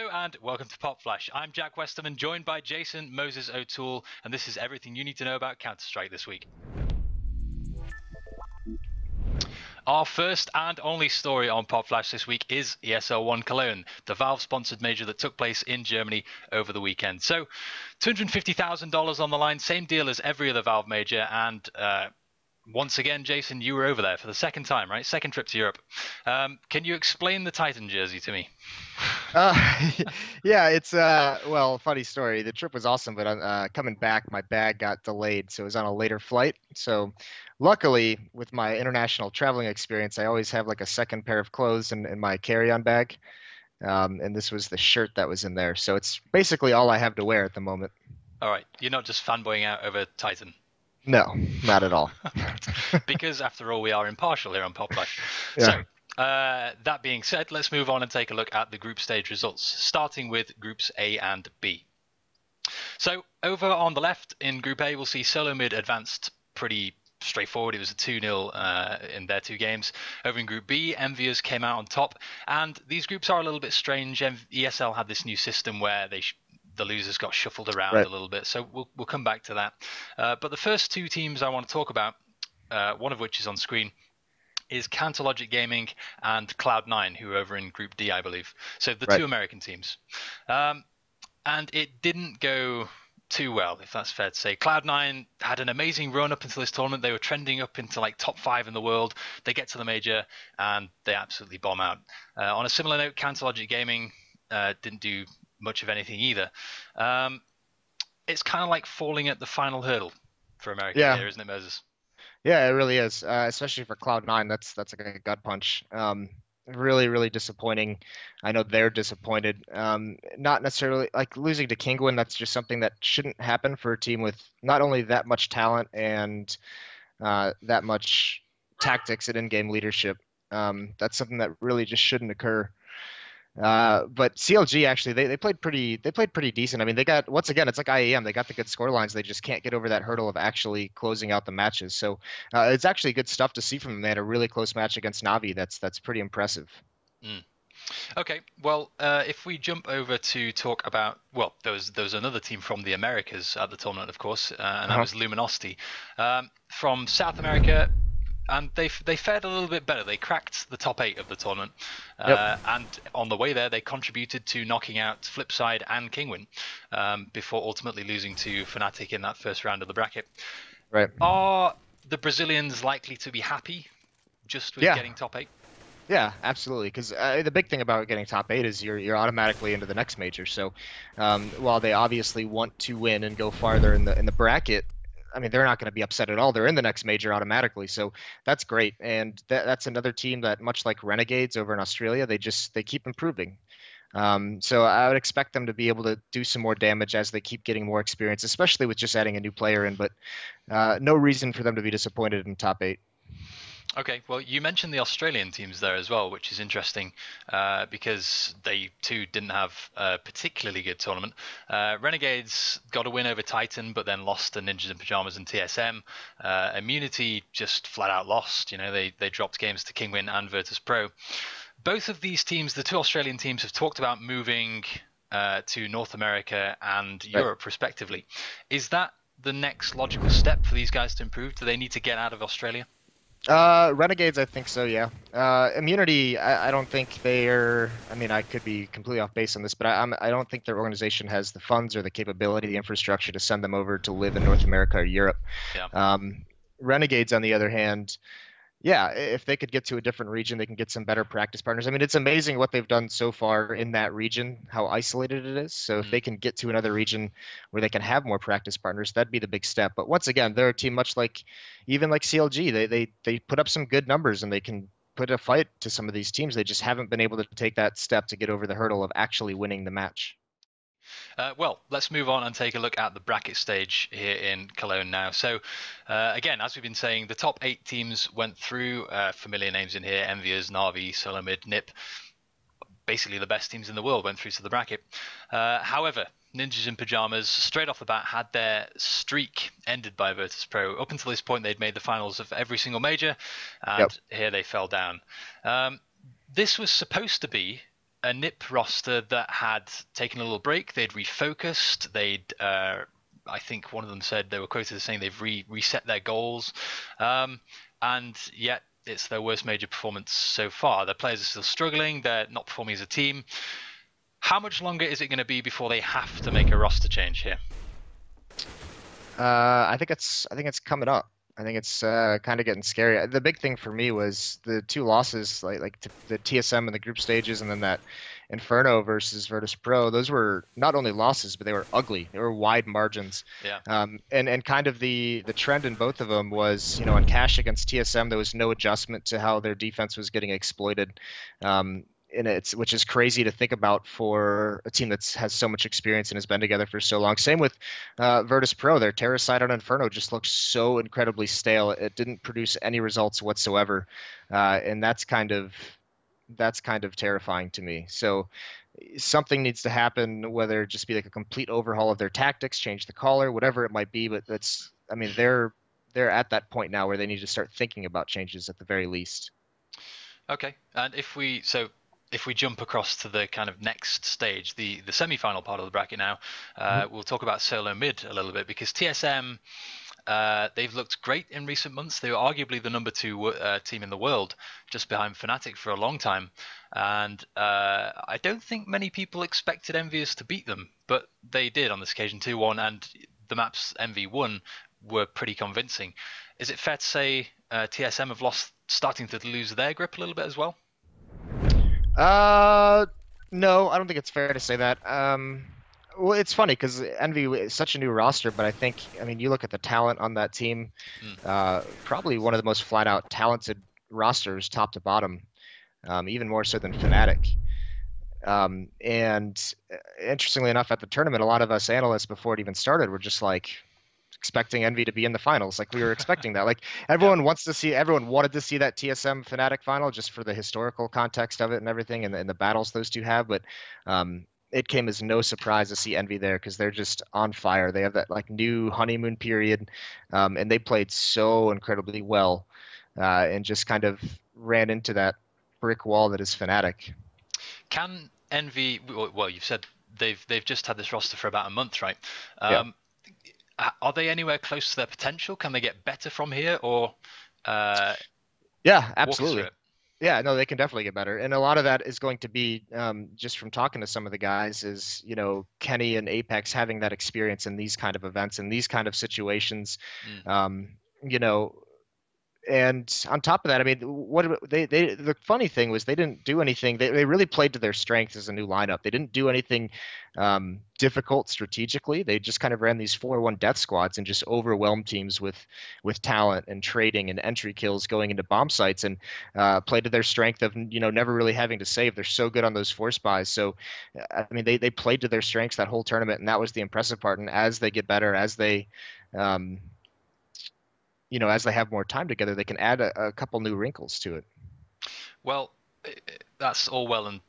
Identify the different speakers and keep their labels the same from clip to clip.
Speaker 1: Hello and welcome to PopFlash. I'm Jack Westerman, joined by Jason Moses O'Toole, and this is everything you need to know about Counter-Strike this week. Our first and only story on PopFlash this week is ESL 1 Cologne, the Valve-sponsored major that took place in Germany over the weekend. So, $250,000 on the line, same deal as every other Valve major, and once again, Jason, you were over there for the second time, right? Second trip to Europe. Can you explain the Titan jersey to me?
Speaker 2: Yeah, it's well, funny story. The trip was awesome, but coming back, my bag got delayed, so it was on a later flight. So, luckily, with my international traveling experience, I always have like a second pair of clothes in my carry-on bag, and this was the shirt that was in there. So it's basically all I have to wear at the moment.
Speaker 1: All right, you're not just fanboying out over Titan.
Speaker 2: No, not at all.
Speaker 1: Because after all, we are impartial here on PopFlash.
Speaker 2: Yeah.
Speaker 1: So, that being said, let's move on and take a look at the group stage results, starting with groups A and B. So, over on the left in Group A, we'll see Solo Mid advanced pretty straightforward. It was a 2-0 in their two games. Over in Group B, EnYyUs came out on top, and these groups are a little bit strange. ESL had this new system where the losers got shuffled around a little bit, so we'll come back to that. But the first two teams I want to talk about, one of which is on screen, is Counterlogic Gaming and Cloud9, who are over in Group D, I believe. So the two American teams. And it didn't go too well, if that's fair to say. Cloud9 had an amazing run up until this tournament. They were trending up into like top 5 in the world. They get to the major and they absolutely bomb out. On a similar note, Counterlogic Gaming didn't do much of anything either. It's kind of like falling at the final hurdle for America here, isn't it, Moses?
Speaker 2: Yeah, it really is, especially for Cloud9. That's like a gut punch. Really, really disappointing. I know they're disappointed. Not necessarily like losing to Kingwin. That's just something that shouldn't happen for a team with not only that much talent and that much tactics and in-game leadership. That's something that really just shouldn't occur. But CLG actually they played pretty decent. I mean, they got, once again, it's like IEM, they got the good score lines, they just can't get over that hurdle of actually closing out the matches. So it's actually good stuff to see from them. They had a really close match against Navi. That's pretty impressive.
Speaker 1: Okay, well, if we jump over to talk about, well, there was another team from the Americas at the tournament, of course, and that was Luminosity. From South America, and they fared a little bit better. They cracked the top 8 of the tournament, and on the way there, they contributed to knocking out Flipside and Kingwin before ultimately losing to Fnatic in that first round of the bracket.
Speaker 2: Right.
Speaker 1: Are the Brazilians likely to be happy just with getting top 8?
Speaker 2: Yeah, absolutely. Because the big thing about getting top 8 is you're automatically into the next major. So while they obviously want to win and go farther in the bracket, I mean, they're not going to be upset at all. They're in the next major automatically, so that's great. And that's another team that, much like Renegades over in Australia, they keep improving. So I would expect them to be able to do some more damage as they keep getting more experience, especially with just adding a new player in. But no reason for them to be disappointed in top 8.
Speaker 1: Okay, well, you mentioned the Australian teams there as well, which is interesting because they too didn't have a particularly good tournament. Renegades got a win over Titan, but then lost to Ninjas in Pyjamas and TSM. Immunity just flat out lost. You know, they dropped games to Kingwin and Virtus Pro. Both of these teams, the two Australian teams, have talked about moving to North America and Europe respectively. Is that the next logical step for these guys to improve? Do they need to get out of Australia?
Speaker 2: Renegades, I think so, yeah. Immunity, I don't think they're, I mean, I could be completely off base on this, but I don't think their organization has the funds or the capability, the infrastructure to send them over to live in North America or Europe.
Speaker 1: Yeah.
Speaker 2: Renegades, on the other hand, yeah, if they could get to a different region, they can get some better practice partners. I mean, it's amazing what they've done so far in that region, how isolated it is. So if they can get to another region where they can have more practice partners, that'd be the big step. But once again, they're a team much like, even like CLG. They put up some good numbers and they can put a fight to some of these teams. They just haven't been able to take that step to get over the hurdle of actually winning the match.
Speaker 1: Well, let's move on and take a look at the bracket stage here in Cologne now. So, again, as we've been saying, the top 8 teams went through. Familiar names in here: EnYyUs, Na'Vi, Solomid, NiP. Basically, the best teams in the world went through to the bracket. However, Ninjas in Pyjamas, straight off the bat, had their streak ended by Virtus Pro. Up until this point, they'd made the finals of every single major, and here they fell down. This was supposed to be a NIP roster that had taken a little break. They'd refocused. I think one of them said they were quoted as saying they've reset their goals, and yet it's their worst major performance so far. Their players are still struggling. They're not performing as a team. How much longer is it going to be before they have to make a roster change here?
Speaker 2: I think it's coming up. I think it's kind of getting scary. The big thing for me was the two losses, the TSM in the group stages, and then that Inferno versus Virtus Pro. Those were not only losses, but they were ugly. They were wide margins.
Speaker 1: Yeah.
Speaker 2: And kind of the trend in both of them was, on Cash against TSM, there was no adjustment to how their defense was getting exploited. Which is crazy to think about for a team that has so much experience and has been together for so long. Same with Virtus Pro. Their Terracide on Inferno just looked so incredibly stale. It didn't produce any results whatsoever, and that's kind of terrifying to me. So something needs to happen, whether it just be like a complete overhaul of their tactics, change the caller, whatever it might be. But they're at that point now where they need to start thinking about changes at the very least.
Speaker 1: Okay, and if we jump across to the kind of next stage, the semi-final part of the bracket now, we'll talk about solo mid a little bit, because TSM, they've looked great in recent months. They were arguably the number 2 team in the world, just behind Fnatic for a long time. And I don't think many people expected EnYyUs to beat them, but they did on this occasion 2-1, and the maps Envy won were pretty convincing. Is it fair to say TSM have starting to lose their grip a little bit as well?
Speaker 2: No, I don't think it's fair to say that. Well, it's funny because Envy is such a new roster, but you look at the talent on that team, probably one of the most flat out talented rosters, top to bottom, even more so than Fnatic. And interestingly enough, at the tournament, a lot of us analysts before it even started were just like expecting Envy to be in the finals. Like we were expecting that. Like everyone wanted to see that TSM Fnatic final just for the historical context of it and everything, and the battles those two have. But it came as no surprise to see Envy there because they're just on fire. They have that like new honeymoon period, and they played so incredibly well, and just kind of ran into that brick wall that is Fnatic.
Speaker 1: Can Envy? Well, you've said they've just had this roster for about a month, right?
Speaker 2: Yeah.
Speaker 1: Are they anywhere close to their potential? Can they get better from here, or
Speaker 2: yeah, absolutely.
Speaker 1: Walk us through it?
Speaker 2: Yeah, no, they can definitely get better, and a lot of that is going to be just from talking to some of the guys. Is Kenny and Apex having that experience in these kind of events and these kind of situations. You know, and on top of that, I mean, the funny thing was they didn't do anything. They really played to their strengths as a new lineup. They didn't do anything difficult strategically. They just kind of ran these 4-1 death squads and just overwhelmed teams with talent and trading and entry kills going into bomb sites, and played to their strength of never really having to save. They're so good on those force buys. So I mean, they played to their strengths that whole tournament, and that was the impressive part. And as they get better, as they as they have more time together, they can add a couple new wrinkles to it.
Speaker 1: Well, that's all well and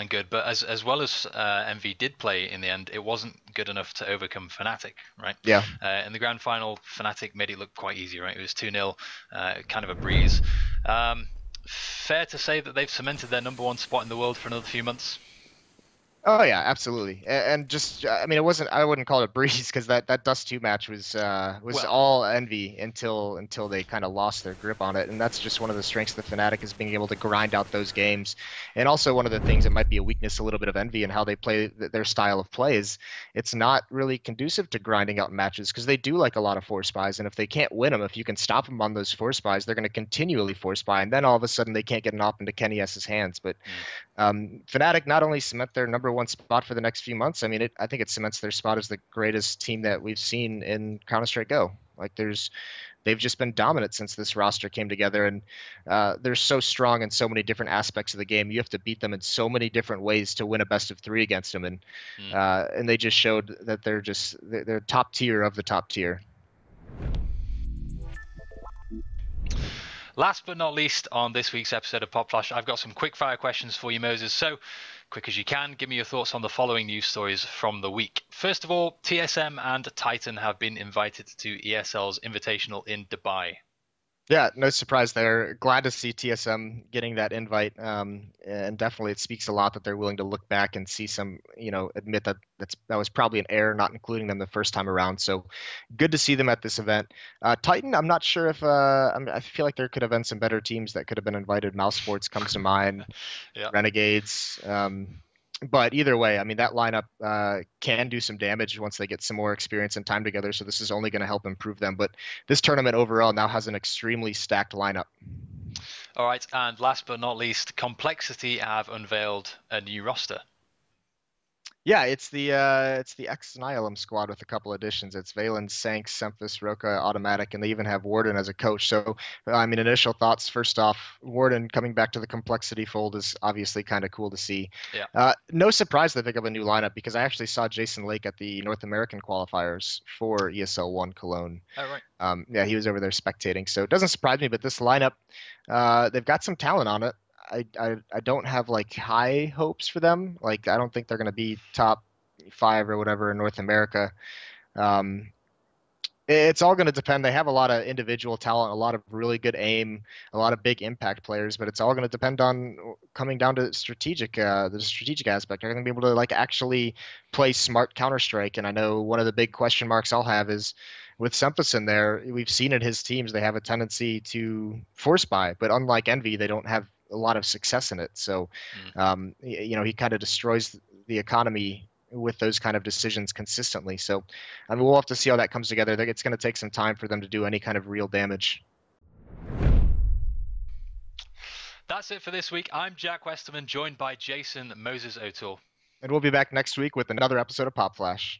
Speaker 1: good, but as well as Envy did play in the end, it wasn't good enough to overcome Fnatic, right?
Speaker 2: Yeah.
Speaker 1: In the grand final, Fnatic made it look quite easy, right? It was 2-0, kind of a breeze. Fair to say that they've cemented their number 1 spot in the world for another few months.
Speaker 2: Oh yeah, absolutely. And just I mean, I wouldn't call it a breeze because that Dust 2 match was all Envy until they kind of lost their grip on it. And that's just one of the strengths of the Fnatic, is being able to grind out those games. And also one of the things that might be a weakness a little bit of Envy and how they play their style of play is it's not really conducive to grinding out matches, because they do like a lot of force buys, and if they can't win them, if you can stop them on those force buys, they're going to continually force buy, and then all of a sudden they can't get an op into Kenny S's hands. But Fnatic not only cement their number 1 spot for the next few months, I mean, I think it cements their spot as the greatest team that we've seen in Counter-Strike Go. Like they've just been dominant since this roster came together, and they're so strong in so many different aspects of the game. You have to beat them in so many different ways to win a best of 3 against them, and they just showed that they're top tier of the top tier.
Speaker 1: Last but not least, on this week's episode of PopFlash, I've got some quick fire questions for you, Moses. So, quick as you can, give me your thoughts on the following news stories from the week. First of all, TSM and Titan have been invited to ESL's Invitational in Dubai.
Speaker 2: Yeah, no surprise there. Glad to see TSM getting that invite, and definitely it speaks a lot that they're willing to look back and see some, admit that that was probably an error not including them the first time around. So good to see them at this event. Titan, I'm not sure if I feel like there could have been some better teams that could have been invited. Mouse Sports comes to mind.
Speaker 1: Yeah.
Speaker 2: Renegades. But either way, I mean, that lineup can do some damage once they get some more experience and time together. So this is only going to help improve them. But this tournament overall now has an extremely stacked lineup.
Speaker 1: All right, and last but not least, Complexity have unveiled a new roster.
Speaker 2: Yeah, it's the ex Nihilum squad with a couple additions. It's Valen, Sank, Semphis, Roca, Automatic, and they even have Warden as a coach. So, I mean, initial thoughts. First off, Warden coming back to the Complexity fold is obviously kind of cool to see.
Speaker 1: Yeah.
Speaker 2: No surprise they pick up a new lineup because I actually saw Jason Lake at the North American qualifiers for ESL One Cologne.
Speaker 1: Oh, right.
Speaker 2: Yeah, he was over there spectating, so it doesn't surprise me. But this lineup, they've got some talent on it. I don't have like high hopes for them. Like I don't think they're going to be top five or whatever in North America. Um, it's all going to depend. They have a lot of individual talent, a lot of really good aim, a lot of big impact players, but it's all going to depend on coming down to the strategic aspect. They're going to be able to like actually play smart Counter Strike. And I know one of the big question marks I'll have is with Sempus in there. We've seen in his teams they have a tendency to force buy, but unlike Envy, they don't have a lot of success in it. So, he kind of destroys the economy with those kind of decisions consistently. So, I mean, we'll have to see how that comes together. I think it's going to take some time for them to do any kind of real damage.
Speaker 1: That's it for this week. I'm Jack Westerman, joined by Jason Moses O'Toole.
Speaker 2: And we'll be back next week with another episode of PopFlash.